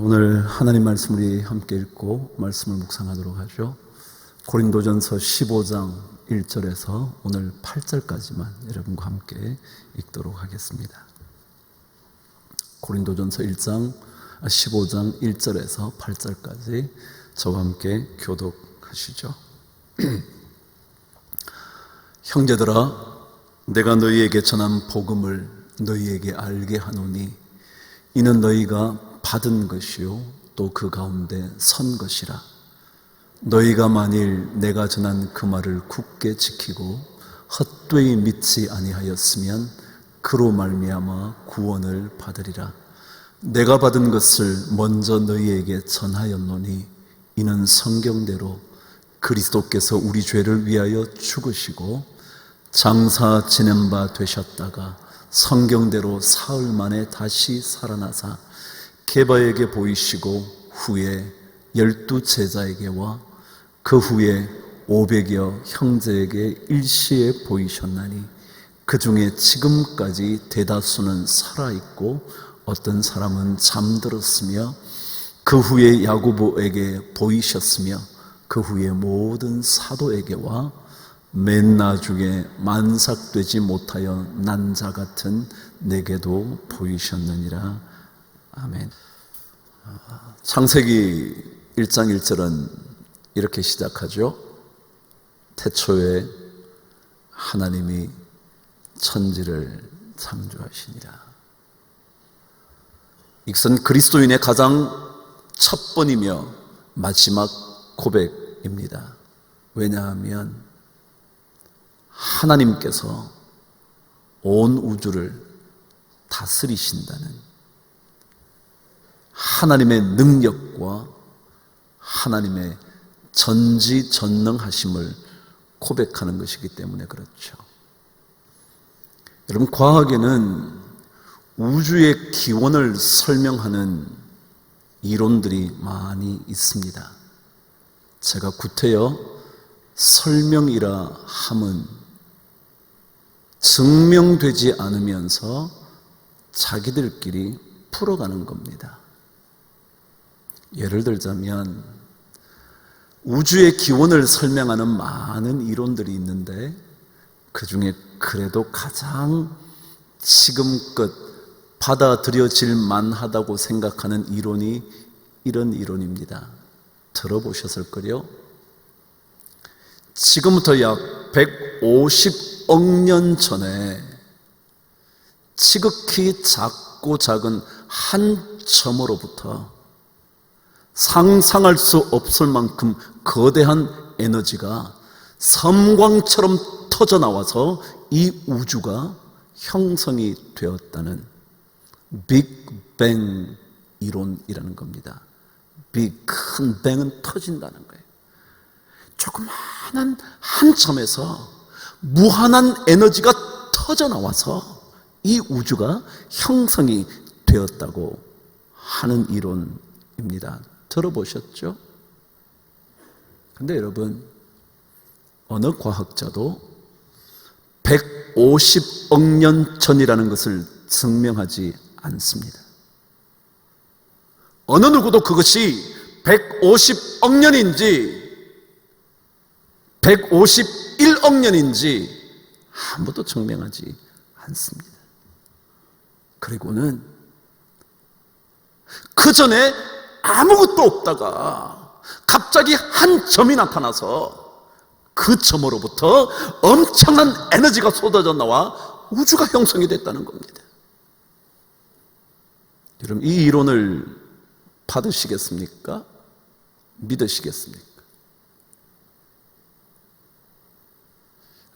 오늘 하나님 말씀을 우리 함께 읽고 말씀을 묵상하도록 하죠. 고린도전서 15장 1절에서 오늘 8절까지만 여러분과 함께 읽도록 하겠습니다. 고린도전서 15장 1절에서 8절까지 저와 함께 교독하시죠. 형제들아, 내가 너희에게 전한 복음을 너희에게 알게 하노니 이는 너희가 받은 것이요 또 그 가운데 선 것이라. 너희가 만일 내가 전한 그 말을 굳게 지키고 헛되이 믿지 아니하였으면 그로 말미암아 구원을 받으리라. 내가 받은 것을 먼저 너희에게 전하였노니 이는 성경대로 그리스도께서 우리 죄를 위하여 죽으시고 장사 지낸 바 되셨다가 성경대로 사흘 만에 다시 살아나사 게바에게 보이시고 후에 12 제자에게와 그 후에 500여 형제에게 일시에 보이셨나니 그 중에 지금까지 대다수는 살아있고 어떤 사람은 잠들었으며 그 후에 야고보에게 보이셨으며 그 후에 모든 사도에게와 맨 나중에 만삭되지 못하여 난 자 같은 내게도 보이셨느니라. 아멘. 창세기 1장 1절은 이렇게 시작하죠. 태초에 하나님이 천지를 창조하시니라. 이것은 그리스도인의 가장 첫 번이며 마지막 고백입니다. 왜냐하면 하나님께서 온 우주를 다스리신다는 하나님의 능력과 하나님의 전지전능하심을 고백하는 것이기 때문에 그렇죠. 여러분, 과학에는 우주의 기원을 설명하는 이론들이 많이 있습니다. 제가 구태여 설명이라 함은 증명되지 않으면서 자기들끼리 풀어가는 겁니다. 예를 들자면 우주의 기원을 설명하는 많은 이론들이 있는데 그 중에 그래도 가장 지금껏 받아들여질 만하다고 생각하는 이론이 이런 이론입니다. 들어보셨을걸요? 지금부터 약 150억 년 전에 지극히 작고 작은 한 점으로부터 상상할 수 없을 만큼 거대한 에너지가 섬광처럼 터져나와서 이 우주가 형성이 되었다는 빅뱅 이론이라는 겁니다. 큰 뱅은 터진다는 거예요. 조그마한 한 점에서 무한한 에너지가 터져나와서 이 우주가 형성이 되었다고 하는 이론입니다. 들어보셨죠? 근데 여러분, 어느 과학자도 150억 년 전이라는 것을 증명하지 않습니다. 어느 누구도 그것이 150억 년인지 151억 년인지 아무도 증명하지 않습니다. 그리고는 그 전에 아무것도 없다가 갑자기 한 점이 나타나서 그 점으로부터 엄청난 에너지가 쏟아져 나와 우주가 형성이 됐다는 겁니다. 여러분, 이 이론을 받으시겠습니까? 믿으시겠습니까?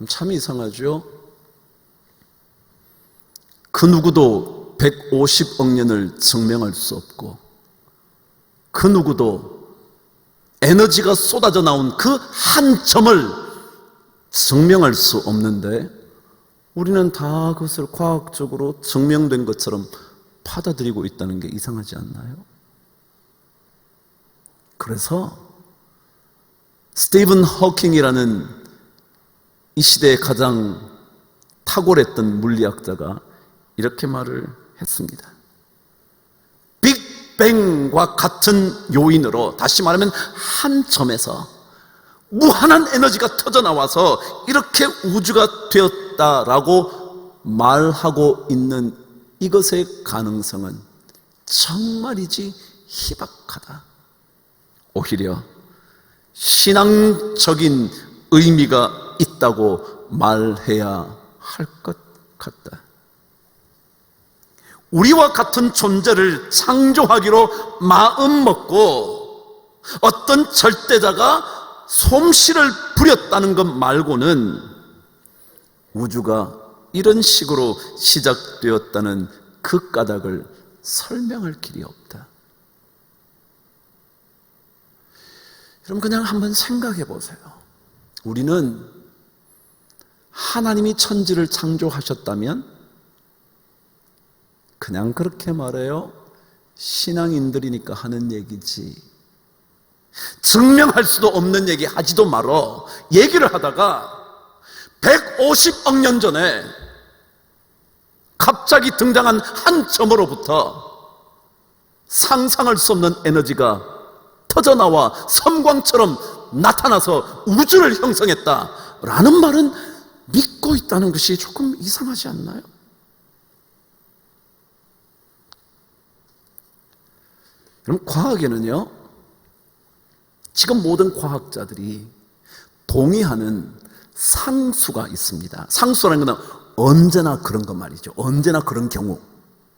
참 이상하죠? 그 누구도 150억 년을 증명할 수 없고 그 누구도 에너지가 쏟아져 나온 그 한 점을 증명할 수 없는데 우리는 다 그것을 과학적으로 증명된 것처럼 받아들이고 있다는 게 이상하지 않나요? 그래서 스티븐 호킹이라는 이 시대의 가장 탁월했던 물리학자가 이렇게 말을 했습니다. 빅뱅과 같은 요인으로, 다시 말하면 한 점에서 무한한 에너지가 터져나와서 이렇게 우주가 되었다라고 말하고 있는 이것의 가능성은 정말이지 희박하다. 오히려 신앙적인 의미가 있다고 말해야 할 것 같다. 우리와 같은 존재를 창조하기로 마음먹고 어떤 절대자가 솜씨를 부렸다는 것 말고는 우주가 이런 식으로 시작되었다는 그 까닭을 설명할 길이 없다. 여러분, 그냥 한번 생각해 보세요. 우리는 하나님이 천지를 창조하셨다면 그냥 그렇게 말해요. 신앙인들이니까 하는 얘기지. 증명할 수도 없는 얘기 하지도 말어. 얘기를 하다가 150억 년 전에 갑자기 등장한 한 점으로부터 상상할 수 없는 에너지가 터져나와 섬광처럼 나타나서 우주를 형성했다라는 말은 믿고 있다는 것이 조금 이상하지 않나요? 여러분, 과학에는요, 지금 모든 과학자들이 동의하는 상수가 있습니다. 상수라는 것은 언제나 그런 것 말이죠. 언제나 그런 경우,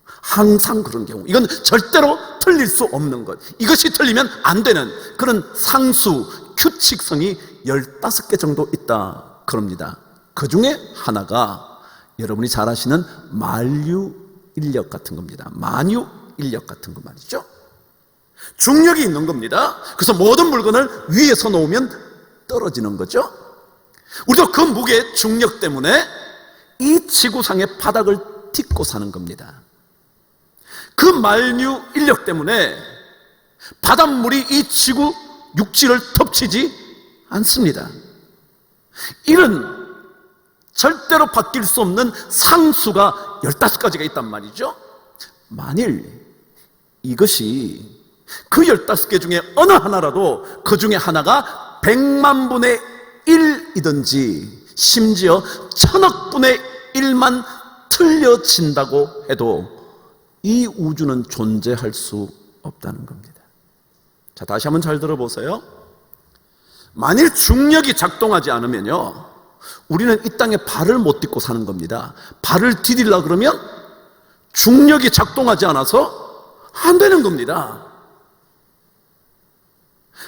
항상 그런 경우, 이건 절대로 틀릴 수 없는 것, 이것이 틀리면 안 되는 그런 상수, 규칙성이 15개 정도 있다 그럽니다. 그 중에 하나가 여러분이 잘 아시는 만유인력 같은 겁니다. 만유인력 같은 거 말이죠. 중력이 있는 겁니다. 그래서 모든 물건을 위에서 놓으면 떨어지는 거죠. 우리도 그 무게 중력 때문에 이 지구상의 바닥을 딛고 사는 겁니다. 그 만유 인력 때문에 바닷물이 이 지구 육지를 덮치지 않습니다. 이런 절대로 바뀔 수 없는 상수가 15가지가 있단 말이죠. 만일 이것이 그 15개 중에 어느 하나라도 그 중에 하나가 100만 분의 1이든지 심지어 1000억 분의 1만 틀려진다고 해도 이 우주는 존재할 수 없다는 겁니다. 자, 다시 한번 잘 들어보세요. 만일 중력이 작동하지 않으면요, 우리는 이 땅에 발을 못 딛고 사는 겁니다. 발을 디디려고 그러면 중력이 작동하지 않아서 안 되는 겁니다.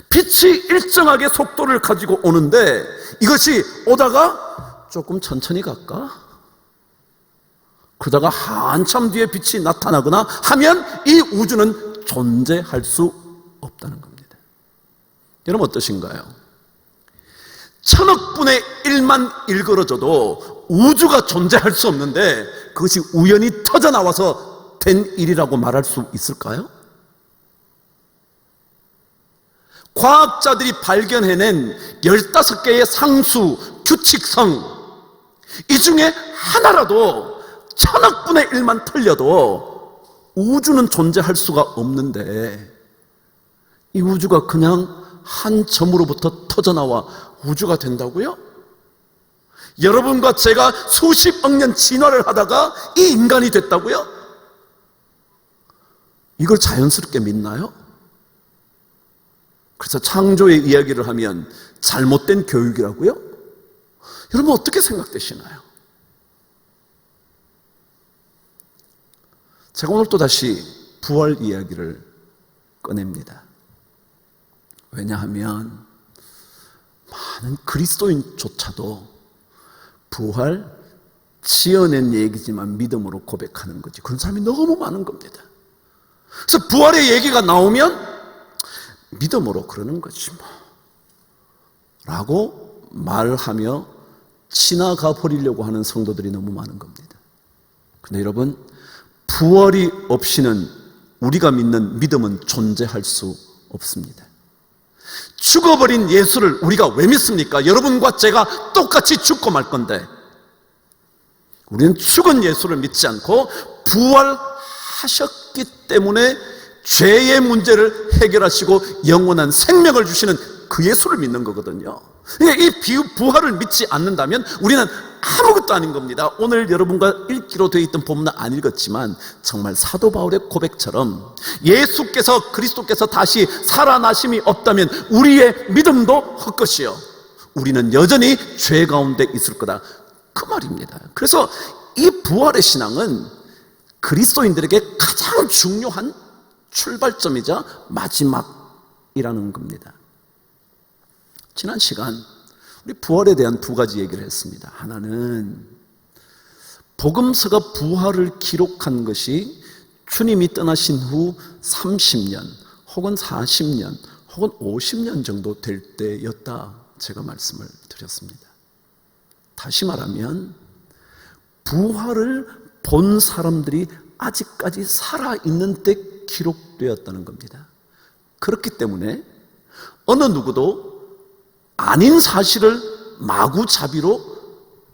빛이 일정하게 속도를 가지고 오는데 이것이 오다가 조금 천천히 갈까? 그러다가 한참 뒤에 빛이 나타나거나 하면 이 우주는 존재할 수 없다는 겁니다. 여러분, 어떠신가요? 1000억 분의 1만 일그러져도 우주가 존재할 수 없는데 그것이 우연히 터져나와서 된 일이라고 말할 수 있을까요? 과학자들이 발견해낸 15개의 상수, 규칙성, 이 중에 하나라도 1000억 분의 1만 틀려도 우주는 존재할 수가 없는데 이 우주가 그냥 한 점으로부터 터져나와 우주가 된다고요? 여러분과 제가 수십억 년 진화를 하다가 이 인간이 됐다고요? 이걸 자연스럽게 믿나요? 그래서 창조의 이야기를 하면 잘못된 교육이라고요? 여러분, 어떻게 생각되시나요? 제가 오늘 또 다시 부활 이야기를 꺼냅니다. 왜냐하면 많은 그리스도인조차도 부활, 지어낸 얘기지만 믿음으로 고백하는 거지, 그런 사람이 너무 많은 겁니다. 그래서 부활의 얘기가 나오면 믿음으로 그러는 거지 뭐 라고 말하며 지나가 버리려고 하는 성도들이 너무 많은 겁니다. 근데 여러분, 부활이 없이는 우리가 믿는 믿음은 존재할 수 없습니다. 죽어버린 예수를 우리가 왜 믿습니까? 여러분과 제가 똑같이 죽고 말 건데, 우리는 죽은 예수를 믿지 않고 부활하셨기 때문에 죄의 문제를 해결하시고 영원한 생명을 주시는 그 예수를 믿는 거거든요. 이 부활을 믿지 않는다면 우리는 아무것도 아닌 겁니다. 오늘 여러분과 읽기로 되어 있던 본문은 안 읽었지만 정말 사도 바울의 고백처럼 예수께서, 그리스도께서 다시 살아나심이 없다면 우리의 믿음도 헛것이요, 우리는 여전히 죄 가운데 있을 거다, 그 말입니다. 그래서 이 부활의 신앙은 그리스도인들에게 가장 중요한 출발점이자 마지막이라는 겁니다. 지난 시간 우리 부활에 대한 두 가지 얘기를 했습니다. 하나는 복음서가 부활을 기록한 것이 주님이 떠나신 후 30년 혹은 40년 혹은 50년 정도 될 때였다, 제가 말씀을 드렸습니다. 다시 말하면 부활을 본 사람들이 아직까지 살아있는 때 기록되었다는 겁니다. 그렇기 때문에 어느 누구도 아닌 사실을 마구잡이로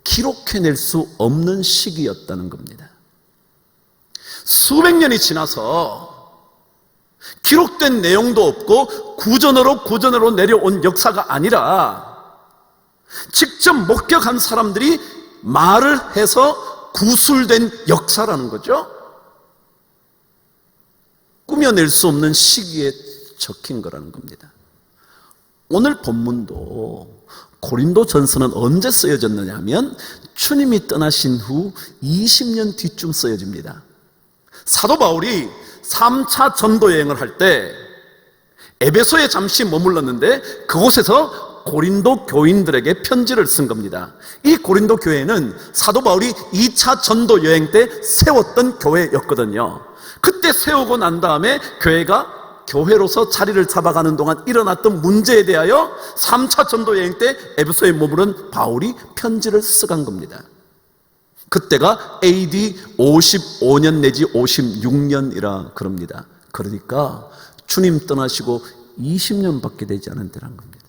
기록해낼 수 없는 시기였다는 겁니다. 수백 년이 지나서 기록된 내용도 없고 구전으로 내려온 역사가 아니라 직접 목격한 사람들이 말을 해서 구술된 역사라는 거죠. 꾸며낼 수 없는 시기에 적힌 거라는 겁니다. 오늘 본문도 고린도 전서는 언제 쓰여졌느냐 하면 주님이 떠나신 후 20년 뒤쯤 쓰여집니다. 사도 바울이 3차 전도 여행을 할 때 에베소에 잠시 머물렀는데 그곳에서 고린도 교인들에게 편지를 쓴 겁니다. 이 고린도 교회는 사도 바울이 2차 전도 여행 때 세웠던 교회였거든요. 그때 세우고 난 다음에 교회가 교회로서 자리를 잡아가는 동안 일어났던 문제에 대하여 3차 전도 여행 때 에베소에 머무른 바울이 편지를 써간 겁니다. 그때가 AD 55년 내지 56년이라 그럽니다. 그러니까 주님 떠나시고 20년밖에 되지 않은 때란 겁니다.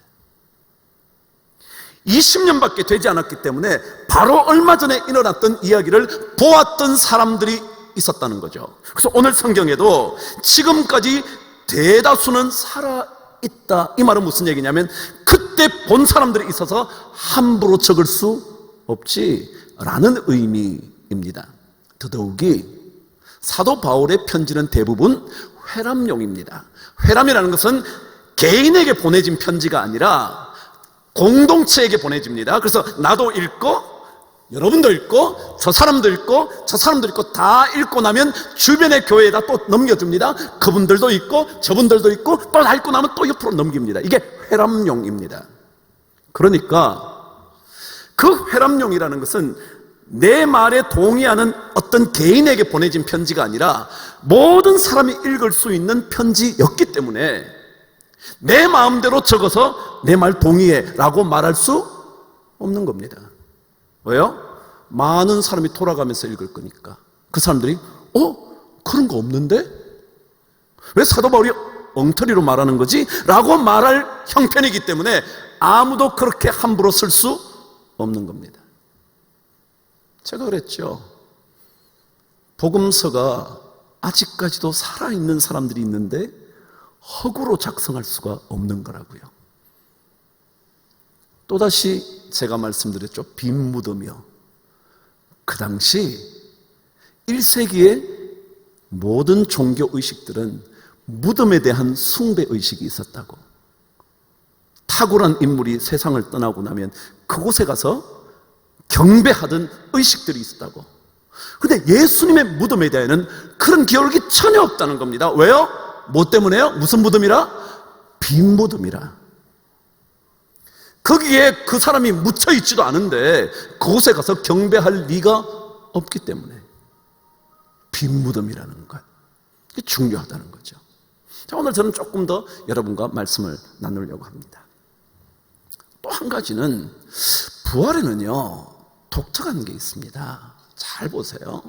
20년밖에 되지 않았기 때문에 바로 얼마 전에 일어났던 이야기를 보았던 사람들이 있었다는 거죠. 그래서 오늘 성경에도 지금까지 대다수는 살아있다, 이 말은 무슨 얘기냐면 그때 본 사람들이 있어서 함부로 적을 수 없지라는 의미입니다. 더더욱이 사도 바울의 편지는 대부분 회람용입니다. 회람이라는 것은 개인에게 보내진 편지가 아니라 공동체에게 보내집니다. 그래서 나도 읽고 여러분도 읽고 저 사람도 읽고 저 사람도 읽고 다 읽고 나면 주변의 교회에다 또 넘겨줍니다. 그분들도 읽고 저분들도 읽고 또 다 읽고 나면 또 옆으로 넘깁니다. 이게 회람용입니다. 그러니까 그 회람용이라는 것은 내 말에 동의하는 어떤 개인에게 보내진 편지가 아니라 모든 사람이 읽을 수 있는 편지였기 때문에 내 마음대로 적어서 내 말 동의해 라고 말할 수 없는 겁니다. 왜요? 많은 사람이 돌아가면서 읽을 거니까. 그 사람들이 그런 거 없는데? 왜 사도 바울이 엉터리로 말하는 거지? 라고 말할 형편이기 때문에 아무도 그렇게 함부로 쓸 수 없는 겁니다. 제가 그랬죠. 복음서가 아직까지도 살아있는 사람들이 있는데 허구로 작성할 수가 없는 거라고요. 또다시 제가 말씀드렸죠. 빈 무덤이요. 그 당시 1세기의 모든 종교 의식들은 무덤에 대한 숭배 의식이 있었다고. 탁월한 인물이 세상을 떠나고 나면 그곳에 가서 경배하던 의식들이 있었다고. 그런데 예수님의 무덤에 대해서는 그런 기억이 전혀 없다는 겁니다. 왜요? 뭐 때문에요? 무슨 무덤이라? 빈 무덤이라. 거기에 그 사람이 묻혀있지도 않은데 그곳에 가서 경배할 리가 없기 때문에 빈 무덤이라는 것, 이게 중요하다는 거죠. 자, 오늘 저는 조금 더 여러분과 말씀을 나누려고 합니다. 또 한 가지는 부활에는요 독특한 게 있습니다. 잘 보세요.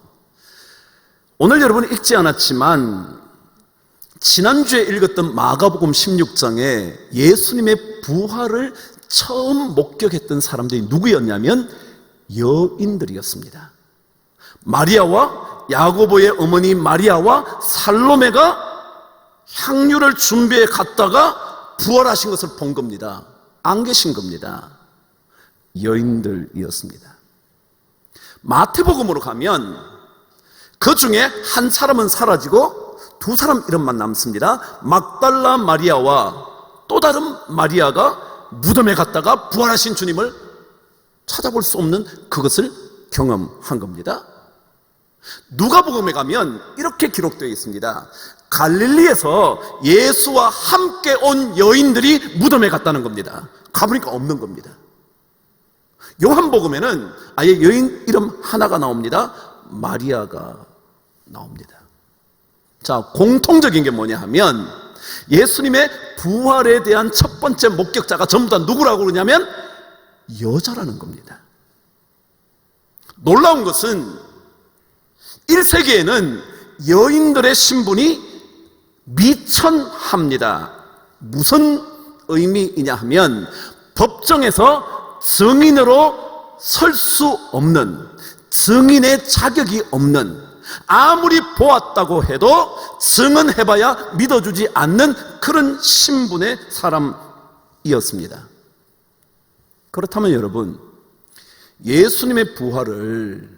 오늘 여러분이 읽지 않았지만 지난주에 읽었던 마가복음 16장에 예수님의 부활을 처음 목격했던 사람들이 누구였냐면 여인들이었습니다. 마리아와 야고보의 어머니 마리아와 살로메가 향유를 준비해 갔다가 부활하신 것을 본 겁니다. 안 계신 겁니다. 여인들이었습니다. 마태복음으로 가면 그 중에 한 사람은 사라지고 두 사람 이름만 남습니다. 막달라 마리아와 또 다른 마리아가 무덤에 갔다가 부활하신 주님을 찾아볼 수 없는 그것을 경험한 겁니다. 누가복음에 가면 이렇게 기록되어 있습니다. 갈릴리에서 예수와 함께 온 여인들이 무덤에 갔다는 겁니다. 가보니까 없는 겁니다. 요한복음에는 아예 여인 이름 하나가 나옵니다. 마리아가 나옵니다. 자, 공통적인 게 뭐냐 하면 예수님의 부활에 대한 첫 번째 목격자가 전부 다 누구라고 그러냐면 여자라는 겁니다. 놀라운 것은 1세기에는 여인들의 신분이 미천합니다. 무슨 의미이냐 하면 법정에서 증인으로 설 수 없는, 증인의 자격이 없는, 아무리 보았다고 해도 증언해봐야 믿어주지 않는 그런 신분의 사람이었습니다. 그렇다면 여러분, 예수님의 부활을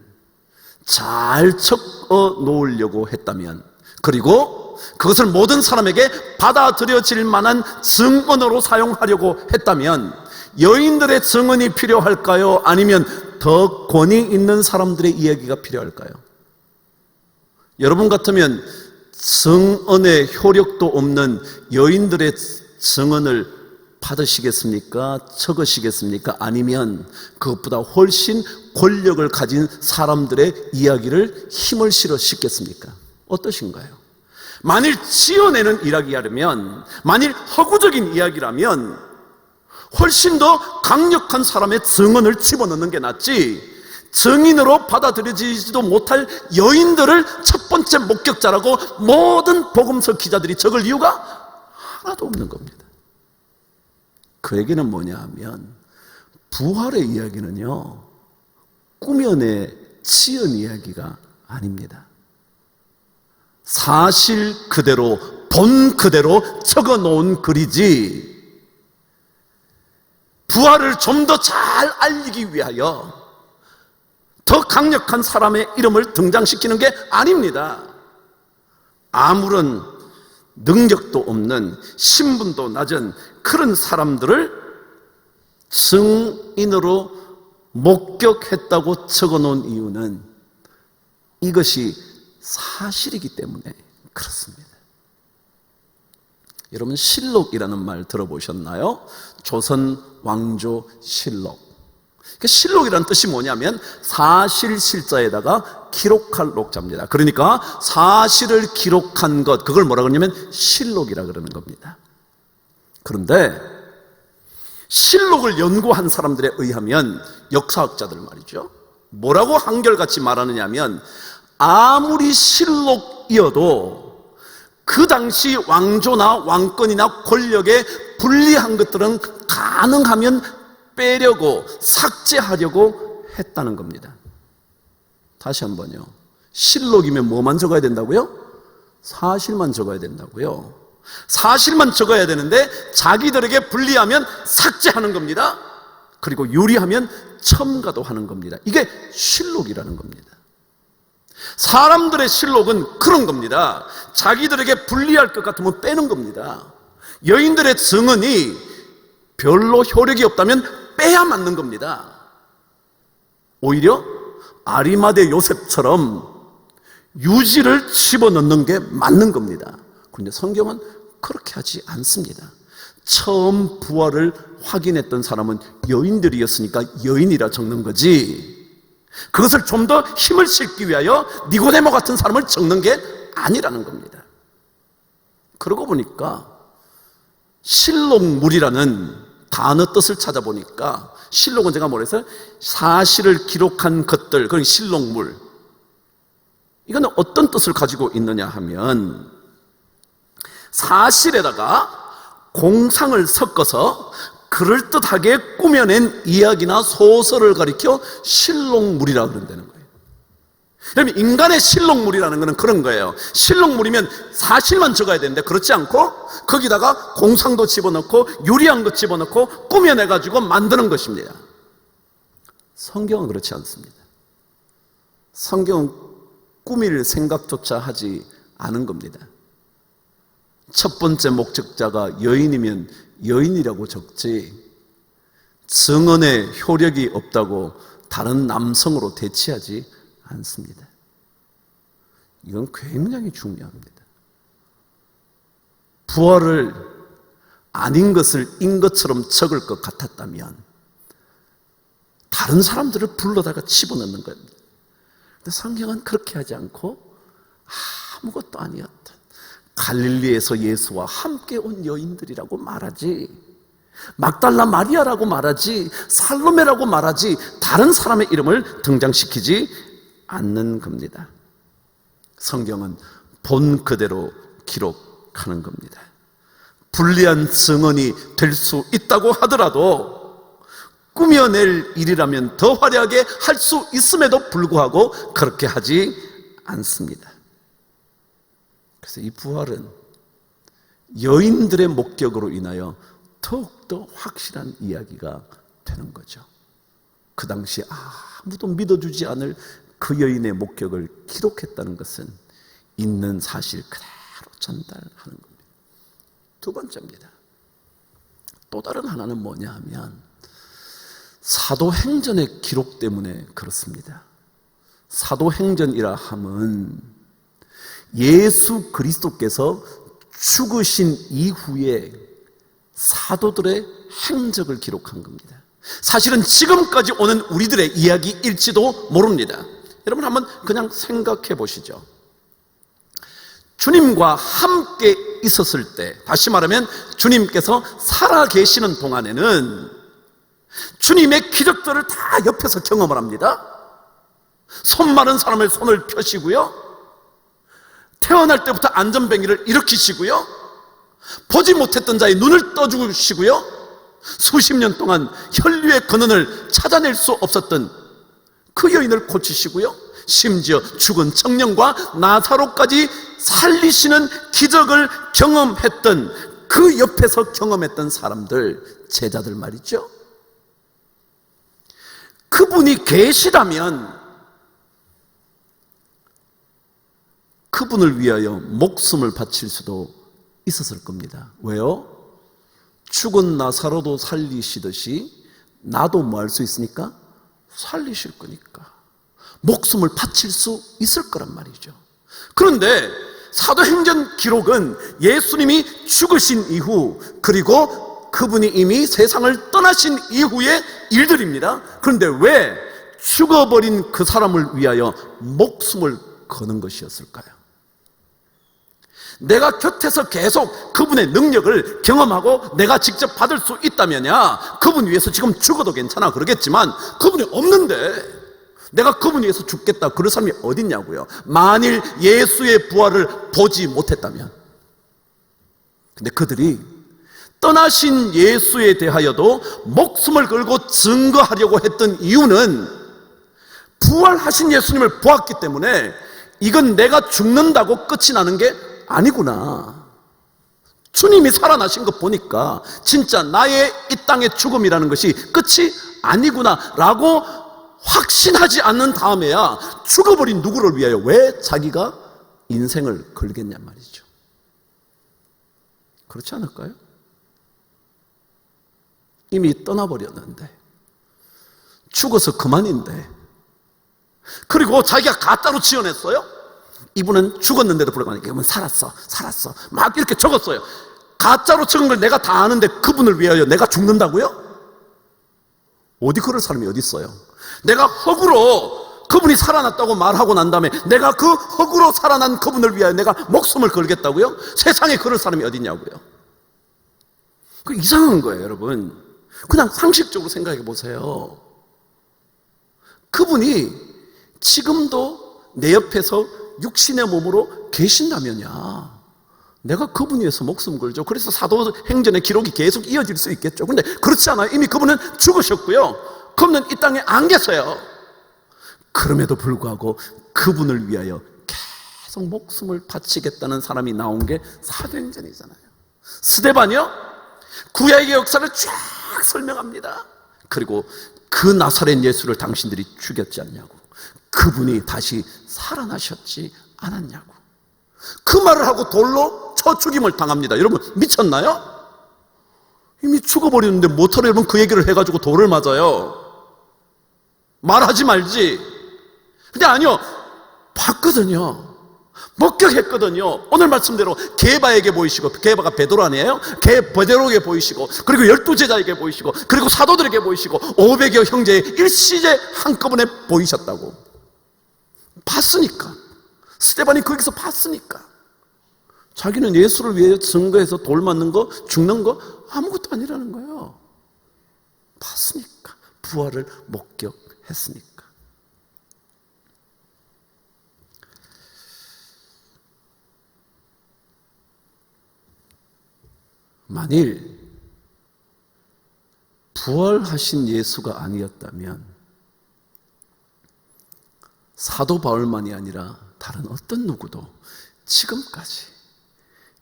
잘 적어 놓으려고 했다면, 그리고 그것을 모든 사람에게 받아들여질 만한 증언으로 사용하려고 했다면 여인들의 증언이 필요할까요? 아니면 더 권위 있는 사람들의 이야기가 필요할까요? 여러분 같으면 증언의 효력도 없는 여인들의 증언을 받으시겠습니까? 적으시겠습니까? 아니면 그것보다 훨씬 권력을 가진 사람들의 이야기를 힘을 실어 싣겠습니까? 어떠신가요? 만일 지어내는 이야기라면, 만일 허구적인 이야기라면 훨씬 더 강력한 사람의 증언을 집어넣는 게 낫지, 증인으로 받아들여지지도 못할 여인들을 첫 번째 목격자라고 모든 복음서 기자들이 적을 이유가 하나도 없는 겁니다. 그 얘기는 뭐냐 하면 부활의 이야기는요, 꾸며내 지은 이야기가 아닙니다. 사실 그대로, 본 그대로 적어 놓은 글이지, 부활을 좀 더 잘 알리기 위하여 더 강력한 사람의 이름을 등장시키는 게 아닙니다. 아무런 능력도 없는, 신분도 낮은 그런 사람들을 증인으로 목격했다고 적어 놓은 이유는 이것이 사실이기 때문에 그렇습니다. 여러분, 실록이라는 말 들어보셨나요? 조선 왕조 실록. 실록이라는 뜻이 뭐냐면 사실실자에다가 기록할 녹자입니다. 그러니까 사실을 기록한 것, 그걸 뭐라 그러냐면 실록이라 그러는 겁니다. 그런데 실록을 연구한 사람들에 의하면, 역사학자들 말이죠, 뭐라고 한결같이 말하느냐 하면 아무리 실록이어도 그 당시 왕조나 왕권이나 권력에 불리한 것들은 가능하면 빼려고, 삭제하려고 했다는 겁니다. 다시 한번요. 실록이면 뭐만 적어야 된다고요? 사실만 적어야 된다고요. 사실만 적어야 되는데 자기들에게 불리하면 삭제하는 겁니다. 그리고 유리하면 첨가도 하는 겁니다. 이게 실록이라는 겁니다. 사람들의 실록은 그런 겁니다. 자기들에게 불리할 것 같으면 빼는 겁니다. 여인들의 증언이 별로 효력이 없다면 빼야 맞는 겁니다. 오히려 아리마대 요셉처럼 유지를 집어넣는 게 맞는 겁니다. 그런데 성경은 그렇게 하지 않습니다. 처음 부활을 확인했던 사람은 여인들이었으니까 여인이라 적는 거지, 그것을 좀 더 힘을 실기 위하여 니고데모 같은 사람을 적는 게 아니라는 겁니다. 그러고 보니까 실록물이라는 단어 뜻을 찾아보니까, 실록은 제가 뭐랬어요? 사실을 기록한 것들, 그러니까 실록물. 이거는 어떤 뜻을 가지고 있느냐 하면 사실에다가 공상을 섞어서 그럴듯하게 꾸며낸 이야기나 소설을 가리켜 실록물이라고 그런다는 거예요. 그러면 인간의 실록물이라는 것은 그런 거예요. 실록물이면 사실만 적어야 되는데 그렇지 않고 거기다가 공상도 집어넣고 유리한 것 집어넣고 꾸며내가지고 만드는 것입니다. 성경은 그렇지 않습니다. 성경은 꾸밀 생각조차 하지 않은 겁니다. 첫 번째 목적자가 여인이면 여인이라고 적지 증언의 효력이 없다고 다른 남성으로 대체하지 않습니다. 이건 굉장히 중요합니다. 부활을 아닌 것을 인 것처럼 적을 것 같았다면 다른 사람들을 불러다가 집어넣는 겁니다. 근데 성경은 그렇게 하지 않고 아무것도 아니었던 갈릴리에서 예수와 함께 온 여인들이라고 말하지, 막달라 마리아라고 말하지, 살로메라고 말하지, 다른 사람의 이름을 등장시키지 않는 겁니다. 성경은 본 그대로 기록하는 겁니다. 불리한 증언이 될 수 있다고 하더라도 꾸며낼 일이라면 더 화려하게 할 수 있음에도 불구하고 그렇게 하지 않습니다. 그래서 이 부활은 여인들의 목격으로 인하여 더욱더 확실한 이야기가 되는 거죠. 그 당시 아무도 믿어주지 않을 그 여인의 목격을 기록했다는 것은 있는 사실 그대로 전달하는 겁니다. 두 번째입니다. 또 다른 하나는 뭐냐 하면 사도행전의 기록 때문에 그렇습니다. 사도행전이라 함은 예수 그리스도께서 죽으신 이후에 사도들의 행적을 기록한 겁니다. 사실은 지금까지 오는 우리들의 이야기일지도 모릅니다. 여러분 한번 그냥 생각해 보시죠. 주님과 함께 있었을 때, 다시 말하면 주님께서 살아계시는 동안에는 주님의 기적들을 다 옆에서 경험을 합니다. 손 마른 사람의 손을 펴시고요, 태어날 때부터 안전뱅이를 일으키시고요, 보지 못했던 자의 눈을 떠주시고요, 수십 년 동안 혈류의 근원을 찾아낼 수 없었던 그 여인을 고치시고요, 심지어 죽은 청년과 나사로까지 살리시는 기적을 경험했던 그 옆에서 경험했던 사람들, 제자들 말이죠. 그분이 계시다면 그분을 위하여 목숨을 바칠 수도 있었을 겁니다. 왜요? 죽은 나사로도 살리시듯이 나도 뭐 할 수 있으니까? 살리실 거니까 목숨을 바칠 수 있을 거란 말이죠. 그런데 사도행전 기록은 예수님이 죽으신 이후, 그리고 그분이 이미 세상을 떠나신 이후의 일들입니다. 그런데 왜 죽어버린 그 사람을 위하여 목숨을 거는 것이었을까요? 내가 곁에서 계속 그분의 능력을 경험하고 내가 직접 받을 수 있다면야 그분 위해서 지금 죽어도 괜찮아 그러겠지만, 그분이 없는데 내가 그분 위해서 죽겠다 그럴 사람이 어딨냐고요. 만일 예수의 부활을 보지 못했다면. 근데 그들이 떠나신 예수에 대하여도 목숨을 걸고 증거하려고 했던 이유는 부활하신 예수님을 보았기 때문에 이건 내가 죽는다고 끝이 나는 게 아니구나, 주님이 살아나신 거 보니까 진짜 나의 이 땅의 죽음이라는 것이 끝이 아니구나 라고 확신하지 않는 다음에야 죽어버린 누구를 위하여 왜 자기가 인생을 걸겠냐 말이죠. 그렇지 않을까요? 이미 떠나버렸는데, 죽어서 그만인데, 그리고 자기가 가짜로 지어냈어요. 이분은 죽었는데도 불구하고 이분은 살았어 막 이렇게 적었어요. 가짜로 적은 걸 내가 다 아는데 그분을 위하여 내가 죽는다고요? 어디 그럴 사람이 어디 있어요? 내가 허구로 그분이 살아났다고 말하고 난 다음에 내가 그 허구로 살아난 그분을 위하여 내가 목숨을 걸겠다고요? 세상에 그럴 사람이 어디 있냐고요. 그 이상한 거예요. 여러분 그냥 상식적으로 생각해 보세요. 그분이 지금도 내 옆에서 육신의 몸으로 계신다면야 내가 그분 위해서 목숨 걸죠. 그래서 사도행전의 기록이 계속 이어질 수 있겠죠. 근데 그렇지 않아요. 이미 그분은 죽으셨고요. 그분은 이 땅에 안 계세요. 그럼에도 불구하고 그분을 위하여 계속 목숨을 바치겠다는 사람이 나온 게 사도행전이잖아요. 스데반이요, 구약의 역사를 쫙 설명합니다. 그리고 그 나사렛 예수를 당신들이 죽였지 않냐고, 그분이 다시 살아나셨지 않았냐고, 그 말을 하고 돌로 쳐 죽임을 당합니다. 여러분 미쳤나요? 이미 죽어버리는데 못하러 여러분 그 얘기를 해가지고 돌을 맞아요. 말하지 말지. 근데 아니요, 봤거든요. 목격했거든요. 오늘 말씀대로 게바에게 보이시고, 게바가 베드로 아니에요? 베드로에게 보이시고, 그리고 12제자에게 보이시고, 그리고 사도들에게 보이시고, 500여 형제의 일시제 한꺼번에 보이셨다고. 봤으니까. 스데반이 거기서 봤으니까. 자기는 예수를 위해 증거해서 돌 맞는 거, 죽는 거 아무것도 아니라는 거예요. 봤으니까. 부활을 목격했으니까. 만일 부활하신 예수가 아니었다면 사도 바울만이 아니라 다른 어떤 누구도 지금까지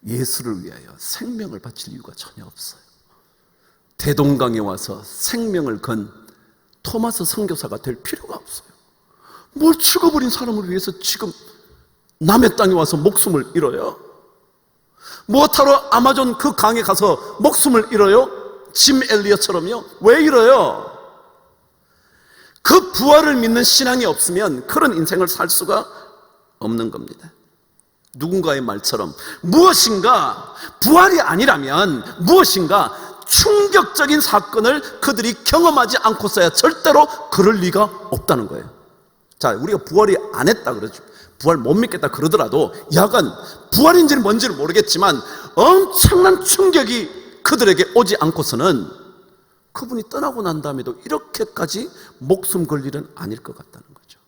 예수를 위하여 생명을 바칠 이유가 전혀 없어요. 대동강에 와서 생명을 건 토마스 선교사가 될 필요가 없어요. 뭘 죽어버린 사람을 위해서 지금 남의 땅에 와서 목숨을 잃어요? 무엇하러 아마존 그 강에 가서 목숨을 잃어요? 짐 엘리엇처럼요? 왜 잃어요? 그 부활을 믿는 신앙이 없으면 그런 인생을 살 수가 없는 겁니다. 누군가의 말처럼 무엇인가 부활이 아니라면 무엇인가 충격적인 사건을 그들이 경험하지 않고서야 절대로 그럴 리가 없다는 거예요. 자, 우리가 부활이 안 했다 그러죠. 부활 못 믿겠다 그러더라도 약간 부활인지는 뭔지를 모르겠지만 엄청난 충격이 그들에게 오지 않고서는 그분이 떠나고 난 다음에도 이렇게까지 목숨 걸 일은 아닐 것 같다는 거죠.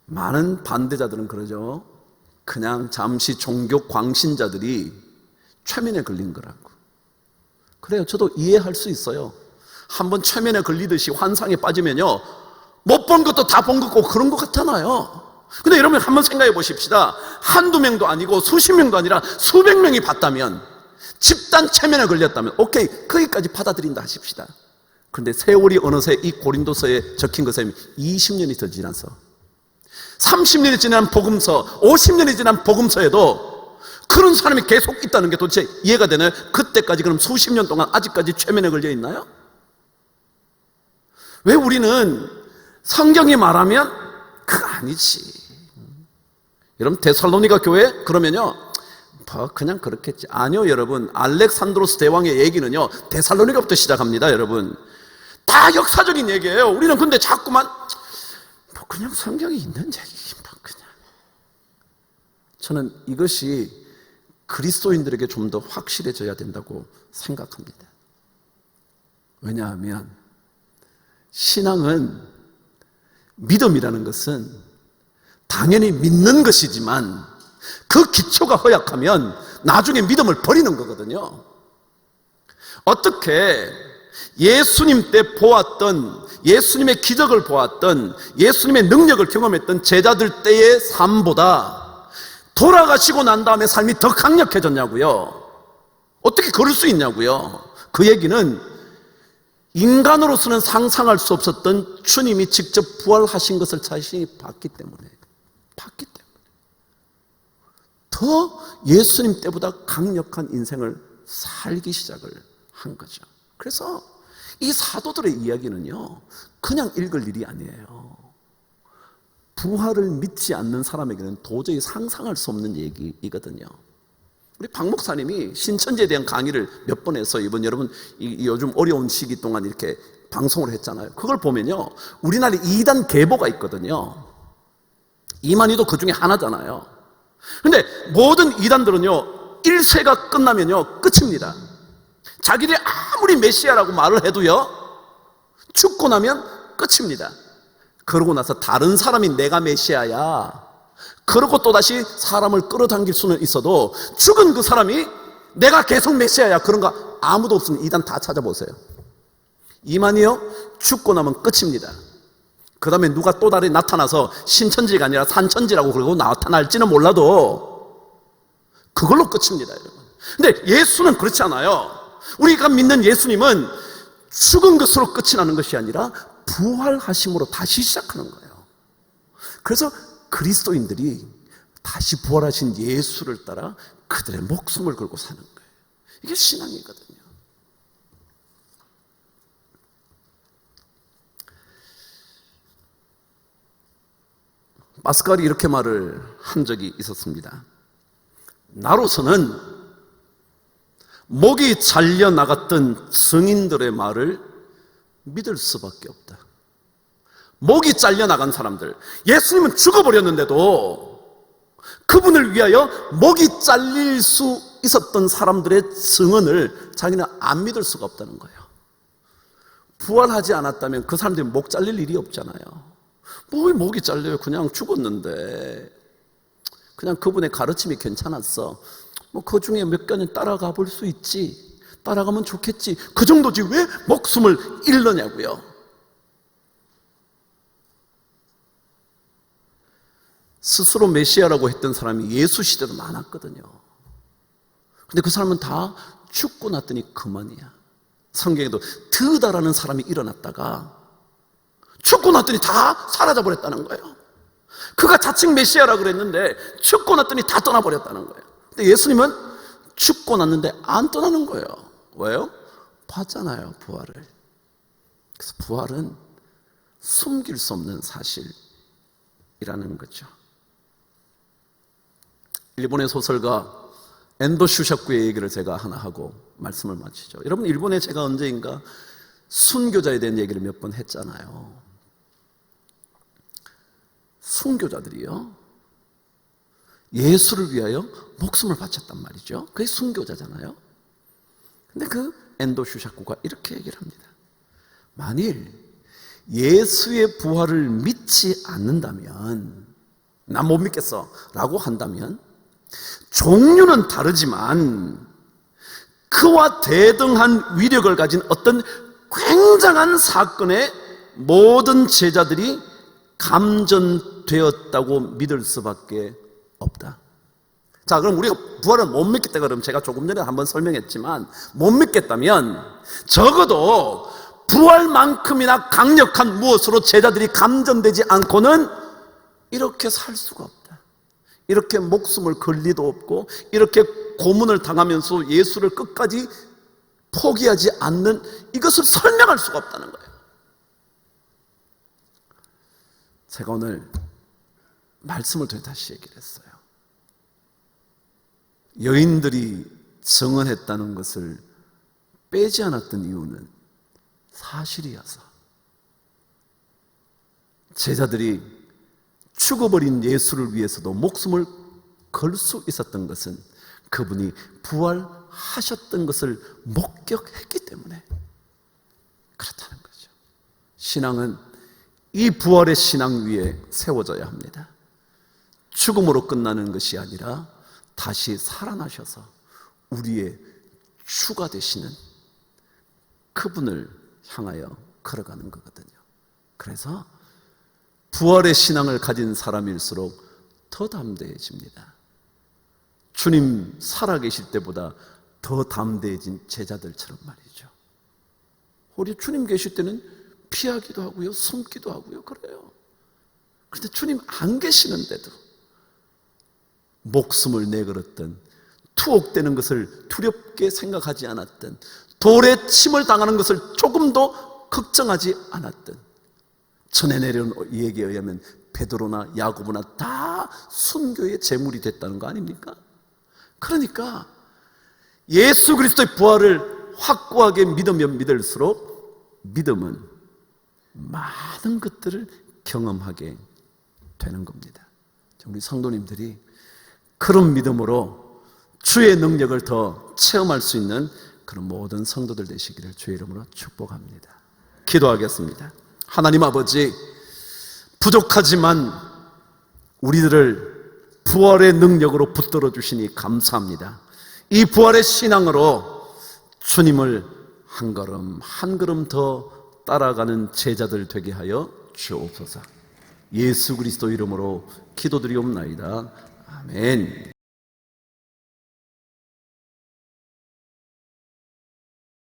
많은 반대자들은 그러죠. 그냥 잠시 종교 광신자들이 최면에 걸린 거라고. 그래요, 저도 이해할 수 있어요. 한번 최면에 걸리듯이 환상에 빠지면요, 못 본 것도 다 본 것 같고 그런 것 같잖아요. 근데 여러분 한번 생각해 보십시다. 한두 명도 아니고 수십 명도 아니라 수백 명이 봤다면, 집단 최면에 걸렸다면 오케이, 거기까지 받아들인다 하십시다. 그런데 세월이 어느새 이 고린도서에 적힌 것에 20년이 더 지나서 30년이 지난 복음서, 50년이 지난 복음서에도 그런 사람이 계속 있다는 게 도대체 이해가 되나요? 그때까지 그럼 수십 년 동안 아직까지 최면에 걸려 있나요? 왜 우리는 성경이 말하면 그거 아니지. 여러분 데살로니가 교회 그러면요, 그냥 그렇겠지. 아니요 여러분, 알렉산드로스 대왕의 얘기는요 데살로니가부터 시작합니다. 여러분 다 역사적인 얘기예요. 우리는 근데 자꾸만 그냥 성경이 있는 얘기, 그냥. 저는 이것이 그리스도인들에게 좀 더 확실해져야 된다고 생각합니다. 왜냐하면 신앙은, 믿음이라는 것은 당연히 믿는 것이지만 그 기초가 허약하면 나중에 믿음을 버리는 거거든요. 어떻게 예수님 때 보았던, 예수님의 기적을 보았던, 예수님의 능력을 경험했던 제자들 때의 삶보다 돌아가시고 난 다음에 삶이 더 강력해졌냐고요. 어떻게 그럴 수 있냐고요. 그 얘기는 인간으로서는 상상할 수 없었던 주님이 직접 부활하신 것을 자신이 봤기 때문에 더 예수님 때보다 강력한 인생을 살기 시작을 한 거죠. 그래서 이 사도들의 이야기는요 그냥 읽을 일이 아니에요. 부활을 믿지 않는 사람에게는 도저히 상상할 수 없는 얘기이거든요. 우리 박 목사님이 신천지에 대한 강의를 몇 번 해서 이번 여러분 요즘 어려운 시기 동안 이렇게 방송을 했잖아요. 그걸 보면요 우리나라에 이단 계보가 있거든요. 이만희도 그 중에 하나잖아요. 근데 모든 이단들은요 1세가 끝나면요 끝입니다. 자기들이 아무리 메시아라고 말을 해도요 죽고 나면 끝입니다. 그러고 나서 다른 사람이 내가 메시아야, 그러고 또다시 사람을 끌어당길 수는 있어도 죽은 그 사람이 내가 계속 메시아야 그런 거 아무도 없으면 이단 다 찾아보세요. 이만희요 죽고 나면 끝입니다. 그 다음에 누가 또 다시 나타나서 신천지가 아니라 산천지라고 그러고 나타날지는 몰라도 그걸로 끝입니다, 여러분. 근데 예수는 그렇지 않아요. 우리가 믿는 예수님은 죽은 것으로 끝이 나는 것이 아니라 부활하심으로 다시 시작하는 거예요. 그래서 그리스도인들이 다시 부활하신 예수를 따라 그들의 목숨을 걸고 사는 거예요. 이게 신앙이거든요. 파스칼이 이렇게 말을 한 적이 있었습니다. 나로서는 목이 잘려 나갔던 증인들의 말을 믿을 수밖에 없다. 목이 잘려 나간 사람들, 예수님은 죽어버렸는데도 그분을 위하여 목이 잘릴 수 있었던 사람들의 증언을 자기는 안 믿을 수가 없다는 거예요. 부활하지 않았다면 그 사람들이 목 잘릴 일이 없잖아요. 목이 잘려요? 그냥 죽었는데 그냥 그분의 가르침이 괜찮았어. 그 중에 몇 개는 따라가 볼 수 있지. 따라가면 좋겠지. 그 정도지 왜 목숨을 잃느냐고요. 스스로 메시아라고 했던 사람이 예수 시대도 많았거든요. 근데 그 사람은 다 죽고 났더니 그만이야. 성경에도 드다라는 사람이 일어났다가 죽고 났더니 다 사라져버렸다는 거예요. 그가 자칭 메시아라고 그랬는데 죽고 났더니 다 떠나버렸다는 거예요. 근데 예수님은 죽고 났는데 안 떠나는 거예요. 왜요? 봤잖아요, 부활을. 그래서 부활은 숨길 수 없는 사실이라는 거죠. 일본의 소설가 엔도 슈샤쿠의 얘기를 제가 하나 하고 말씀을 마치죠. 여러분, 일본에 제가 언제인가 순교자에 대한 얘기를 몇 번 했잖아요. 순교자들이요, 예수를 위하여 목숨을 바쳤단 말이죠. 그게 순교자잖아요. 근데 그 엔도 슈샤쿠가 이렇게 얘기를 합니다. 만일 예수의 부활을 믿지 않는다면, 난 못 믿겠어 라고 한다면, 종류는 다르지만 그와 대등한 위력을 가진 어떤 굉장한 사건에 모든 제자들이 감전되었다고 믿을 수밖에 없다. 자, 그럼 우리가 부활을 못 믿겠다 그러면, 제가 조금 전에 한번 설명했지만 못 믿겠다면 적어도 부활만큼이나 강력한 무엇으로 제자들이 감전되지 않고는 이렇게 살 수가 없다. 이렇게 목숨을 걸 리도 없고 이렇게 고문을 당하면서 예수를 끝까지 포기하지 않는 이것을 설명할 수가 없다는 거예요. 제가 오늘 말씀을 통해 다시 얘기를 했어요. 여인들이 증언했다는 것을 빼지 않았던 이유는 사실이어서, 제자들이 죽어버린 예수를 위해서도 목숨을 걸 수 있었던 것은 그분이 부활하셨던 것을 목격했기 때문에 그렇다는 거죠. 신앙은 이 부활의 신앙 위에 세워져야 합니다. 죽음으로 끝나는 것이 아니라 다시 살아나셔서 우리의 주가 되시는 그분을 향하여 걸어가는 거거든요. 그래서 부활의 신앙을 가진 사람일수록 더 담대해집니다. 주님 살아계실 때보다 더 담대해진 제자들처럼 말이죠. 우리 주님 계실 때는 피하기도 하고요, 숨기도 하고요, 그래요. 그런데 주님 안 계시는데도 목숨을 내걸었던, 투옥되는 것을 두렵게 생각하지 않았던, 돌에 침을 당하는 것을 조금도 걱정하지 않았던, 전에 내려온 얘기에 의하면 베드로나 야고보나 다 순교의 제물이 됐다는 거 아닙니까? 그러니까 예수 그리스도의 부활을 확고하게 믿으면 믿을수록 믿음은 많은 것들을 경험하게 되는 겁니다. 우리 성도님들이 그런 믿음으로 주의 능력을 더 체험할 수 있는 그런 모든 성도들 되시기를 주의 이름으로 축복합니다. 기도하겠습니다. 하나님 아버지, 부족하지만 우리들을 부활의 능력으로 붙들어 주시니 감사합니다. 이 부활의 신앙으로 주님을 한 걸음 한 걸음 더 따라가는 제자들 되게 하여 주옵소서. 예수 그리스도 이름으로 기도드리옵나이다. 아멘.